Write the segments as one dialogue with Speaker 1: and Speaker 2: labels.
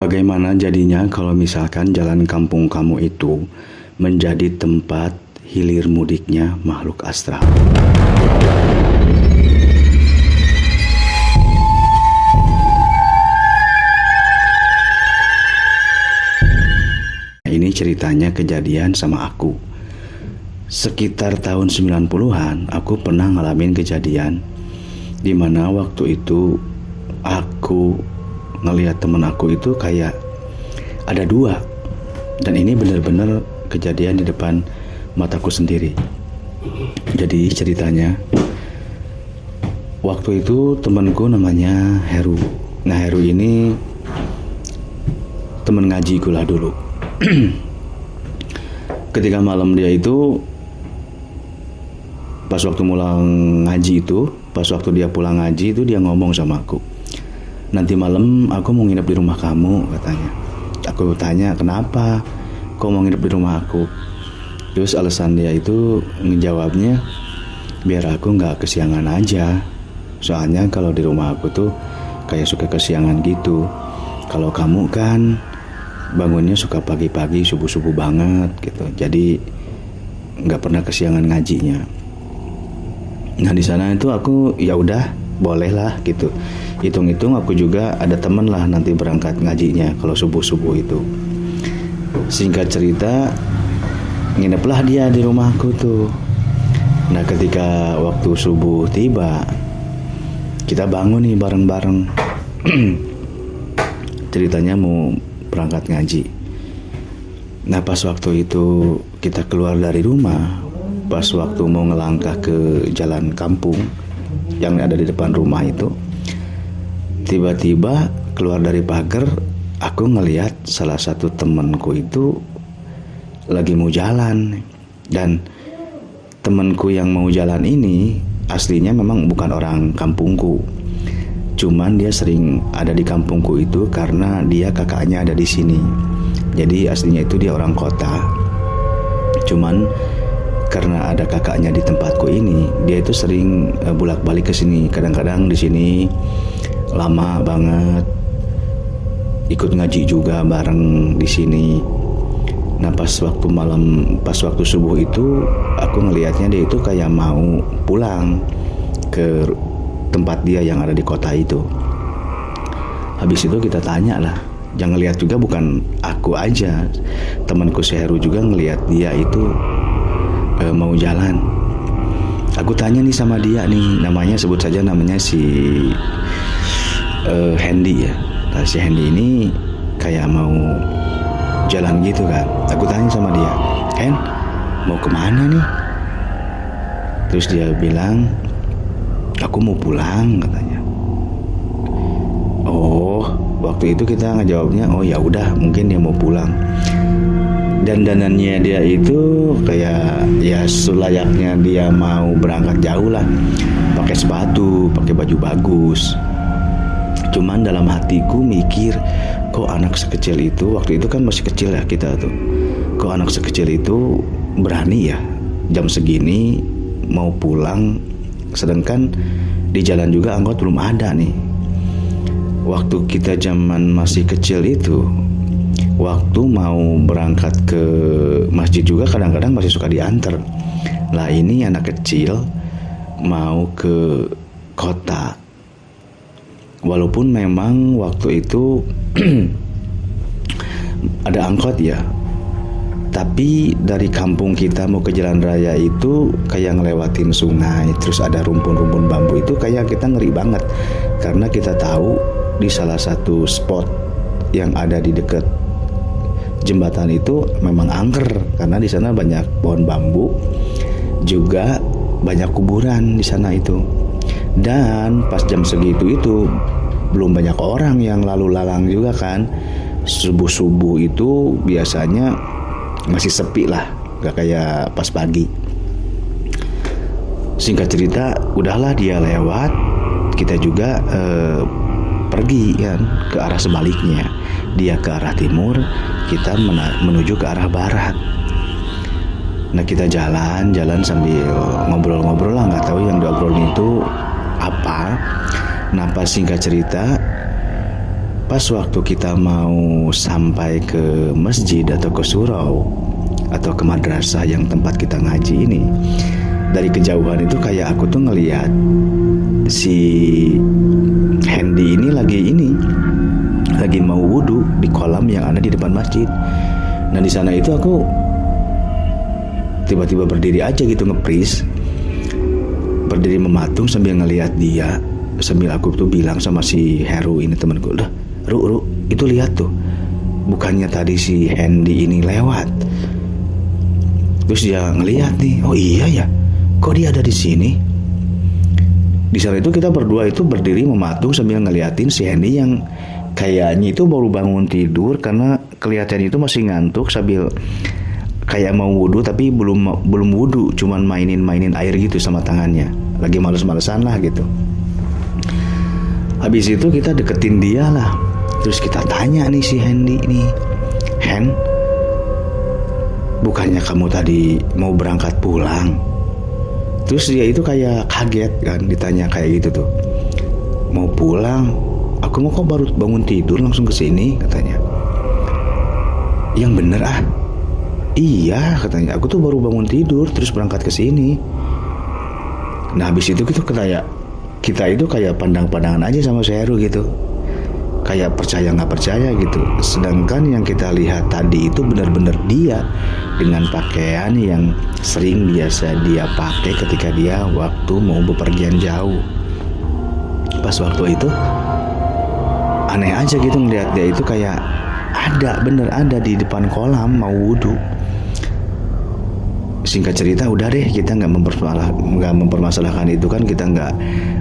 Speaker 1: Bagaimana jadinya kalau misalkan jalan kampung kamu itu menjadi tempat hilir mudiknya makhluk astral? Ini ceritanya kejadian sama aku. Sekitar tahun 90-an aku pernah ngalamin kejadian dimana waktu itu aku ngelihat temen aku itu kayak ada dua. Dan ini benar-benar kejadian di depan mataku sendiri. Jadi ceritanya waktu itu temanku namanya Heru. Nah, Heru ini temen ngajiku lah dulu. Ketika malam dia itu pas waktu dia pulang ngaji itu dia ngomong sama aku, nanti malam aku mau nginep di rumah kamu, katanya. Aku tanya, kenapa kau mau nginep di rumah aku? Terus alasan dia itu ngejawabnya, biar aku gak kesiangan aja. Soalnya kalau di rumah aku tuh kayak suka kesiangan gitu. Kalau kamu kan bangunnya suka pagi-pagi, subuh-subuh banget gitu. Jadi gak pernah kesiangan ngajinya. Nah di sana itu aku ya udah boleh lah gitu. Hitung-hitung aku juga ada temen lah nanti berangkat ngajinya kalau subuh-subuh itu. Singkat cerita, ngineplah dia di rumahku tuh. Nah ketika waktu subuh tiba, kita bangun nih bareng-bareng. Ceritanya mau berangkat ngaji. Nah pas waktu itu kita keluar dari rumah, pas waktu mau ngelangkah ke jalan kampung yang ada di depan rumah itu, tiba-tiba keluar dari pagar, aku ngelihat salah satu temanku itu lagi mau jalan. Dan temanku yang mau jalan ini aslinya memang bukan orang kampungku, cuman dia sering ada di kampungku itu karena dia kakaknya ada di sini. Jadi aslinya itu dia orang kota, cuman karena ada kakaknya di tempatku ini, dia itu sering bolak-balik ke sini. Kadang-kadang di sini lama banget, ikut ngaji juga bareng di sini. Nah pas waktu subuh itu aku ngelihatnya dia itu kayak mau pulang ke tempat dia yang ada di kota itu. Habis itu kita tanya lah, jangan lihat juga bukan aku aja, temanku Seheru juga ngelihat dia itu mau jalan. Aku tanya nih sama dia nih, namanya sebut saja namanya si Hendy ya. Nah, si Hendy ini kayak mau jalan gitu kan. Aku tanya sama dia, Hen, mau kemana nih? Terus dia bilang, aku mau pulang, katanya. Oh, waktu itu kita ngejawabnya, oh ya udah, mungkin dia mau pulang. Dan dandanannya dia itu kayak ya selayaknya dia mau berangkat jauh lah, pakai sepatu, pakai baju bagus. Cuman dalam hatiku mikir, kok anak sekecil itu, waktu itu kan masih kecil ya kita tuh, kok anak sekecil itu berani ya jam segini mau pulang, sedangkan di jalan juga angkot belum ada nih. Waktu kita zaman masih kecil itu, waktu mau berangkat ke masjid juga kadang-kadang masih suka diantar. Lah ini anak kecil mau ke kota. Walaupun memang waktu itu ada angkot ya, tapi dari kampung kita mau ke jalan raya itu kayak ngelewatin sungai, terus ada rumpun-rumpun bambu itu kayak kita ngeri banget. Karena kita tahu di salah satu spot yang ada di dekat jembatan itu memang angker, karena di sana banyak pohon bambu, juga banyak kuburan di sana itu. Dan pas jam segitu itu belum banyak orang yang lalu lalang juga kan. Subuh-subuh itu biasanya masih sepi lah, gak kayak pas pagi. Singkat cerita, udahlah dia lewat, kita juga pergi kan ke arah sebaliknya. Dia ke arah timur, kita menuju ke arah barat. Nah kita jalan sambil ngobrol-ngobrol lah, nggak tahu yang diobrolin itu apa. Nah pas singkat cerita Pas waktu kita mau sampai ke masjid atau ke surau atau ke madrasah yang tempat kita ngaji ini, dari kejauhan itu kayak aku tuh ngelihat si Hendy ini lagi mau wudhu di kolam yang ada di depan masjid. Nah di sana itu aku tiba-tiba berdiri aja gitu, nge-freeze, berdiri mematung sambil ngelihat dia, sambil aku tuh bilang sama si Heru ini temanku, udah Ru, itu lihat tuh, bukannya tadi si Hendy ini lewat. Terus dia ngelihat nih, oh iya ya, kok dia ada di sini. Di saat itu kita berdua itu berdiri mematung sambil ngeliatin si Hendy yang kayaknya itu baru bangun tidur, karena kelihatan itu masih ngantuk sambil kayak mau wudhu tapi belum wudhu, cuman mainin air gitu sama tangannya, lagi males-malesan lah gitu. Habis itu kita deketin dia lah. Terus kita tanya nih si Hendy nih, Hen, bukannya kamu tadi mau berangkat pulang? Terus dia itu kayak kaget kan, ditanya kayak gitu tuh, mau pulang? Aku mau kok baru bangun tidur langsung kesini, katanya. Yang bener ah? Iya, katanya, aku tuh baru bangun tidur terus berangkat kesini. Nah habis itu kita itu kayak pandang-pandangan aja sama si Heru gitu, kayak percaya nggak percaya gitu. Sedangkan yang kita lihat tadi itu benar-benar dia dengan pakaian yang sering biasa dia pakai ketika dia waktu mau bepergian jauh. Pas waktu itu aneh aja gitu ngeliat dia itu kayak bener ada di depan kolam mau wudhu. Singkat cerita udah deh, kita nggak mempermasalahkan itu kan, kita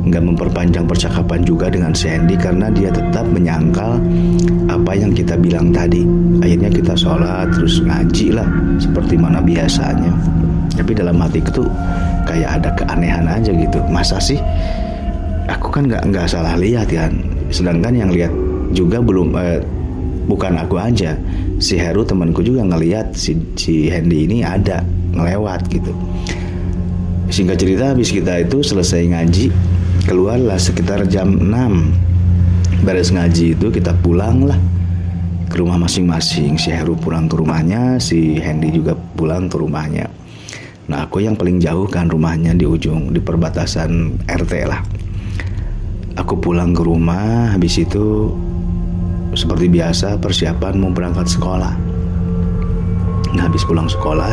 Speaker 1: nggak memperpanjang percakapan juga dengan si Hendy karena dia tetap menyangkal apa yang kita bilang tadi. Akhirnya kita sholat terus ngaji lah seperti mana biasanya. Tapi dalam hatiku tuh kayak ada keanehan aja gitu. Masa sih? Aku kan nggak salah lihat kan. Sedangkan yang lihat juga bukan aku aja. Si Heru temanku juga ngelihat si Hendy ini ada ngelewat gitu. Singkat cerita habis kita itu selesai ngaji, keluarlah sekitar jam 6. Beres ngaji itu kita pulang lah ke rumah masing-masing. Si Heru pulang ke rumahnya, si Hendy juga pulang ke rumahnya. Nah aku yang paling jauh kan rumahnya di ujung, di perbatasan RT lah. Aku pulang ke rumah, habis itu seperti biasa persiapan mau berangkat sekolah. Nah habis pulang sekolah,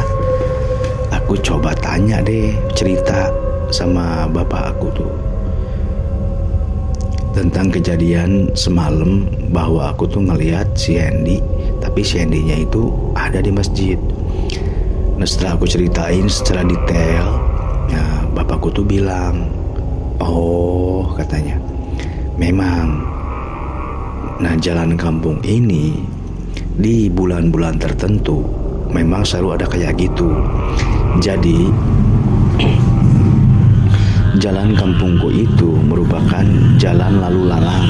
Speaker 1: aku coba tanya deh, cerita sama bapak aku tuh tentang kejadian semalam, bahwa aku tuh ngelihat si Hendy, tapi si Hendy-nya itu ada di masjid. Nah setelah aku ceritain secara detail, ya bapakku tuh bilang, oh katanya, memang, nah jalan kampung ini di bulan-bulan tertentu memang selalu ada kayak gitu. Jadi jalan kampungku itu merupakan jalan lalu lalang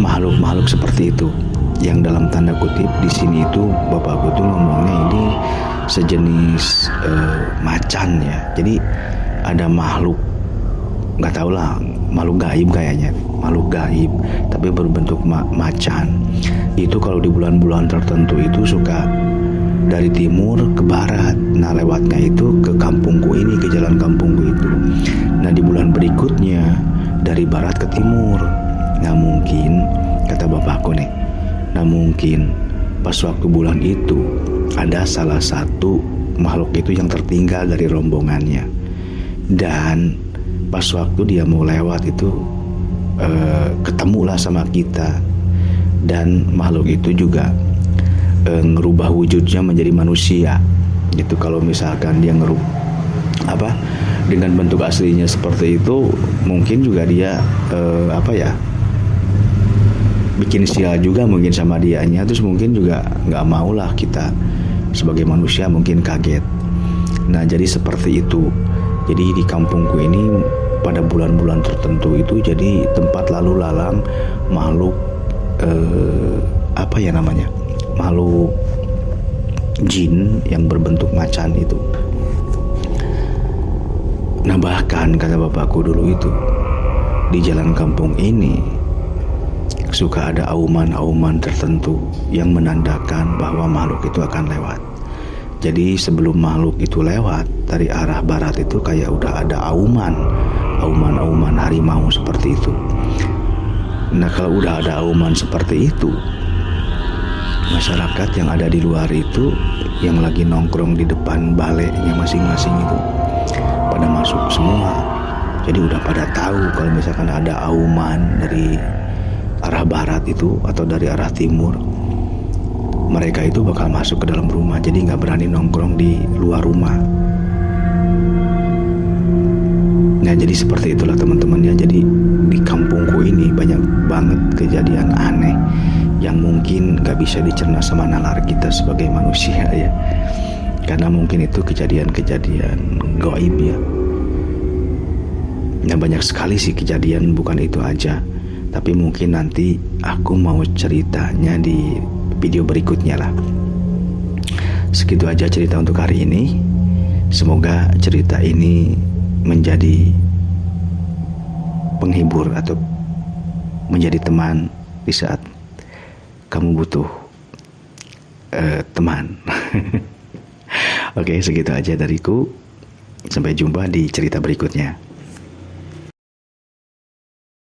Speaker 1: makhluk-makhluk seperti itu, yang dalam tanda kutip di sini itu bapakku tuh ngomongnya ini sejenis macan ya. Jadi ada makhluk, nggak tahu lah, makhluk gaib kayaknya, makhluk gaib tapi berbentuk macan. Itu kalau di bulan-bulan tertentu itu suka dari timur ke barat. Nah lewatnya itu ke kampungku ini, ke jalan kampungku itu. Nah di bulan berikutnya dari barat ke timur. Nah mungkin, kata bapakku nih, nah mungkin pas waktu bulan itu ada salah satu makhluk itu yang tertinggal dari rombongannya. Dan pas waktu dia mau lewat itu ketemulah sama kita. Dan makhluk itu juga ngerubah wujudnya menjadi manusia gitu. Kalau misalkan dia dengan bentuk aslinya seperti itu, mungkin juga dia bikin sial juga mungkin sama dianya. Terus mungkin juga nggak mau lah kita sebagai manusia mungkin kaget. Nah jadi seperti itu. Jadi di kampungku ini pada bulan-bulan tertentu itu jadi tempat lalu lalang makhluk makhluk jin yang berbentuk macan itu. Nah bahkan kata bapakku dulu itu, di jalan kampung ini suka ada auman-auman tertentu yang menandakan bahwa makhluk itu akan lewat. Jadi sebelum makhluk itu lewat dari arah barat itu kayak udah ada auman harimau seperti itu. Nah, kalau udah ada auman seperti itu, masyarakat yang ada di luar itu, yang lagi nongkrong di depan balainya masing-masing itu, pada masuk semua. Jadi udah pada tahu kalau misalkan ada auman dari arah barat itu atau dari arah timur, mereka itu bakal masuk ke dalam rumah. Jadi nggak berani nongkrong di luar rumah. Nah, jadi seperti itulah teman-teman ya. Jadi di kampungku ini banyak banget kejadian aneh yang mungkin gak bisa dicerna sama nalar kita sebagai manusia ya. Karena mungkin itu kejadian-kejadian gaib ya. Nah, banyak sekali sih kejadian, bukan itu aja. Tapi mungkin nanti aku mau ceritanya di video berikutnya lah. Segitu aja cerita untuk hari ini. Semoga cerita ini menjadi penghibur atau menjadi teman di saat kamu butuh teman. Oke, segitu aja dariku. Sampai jumpa di cerita berikutnya.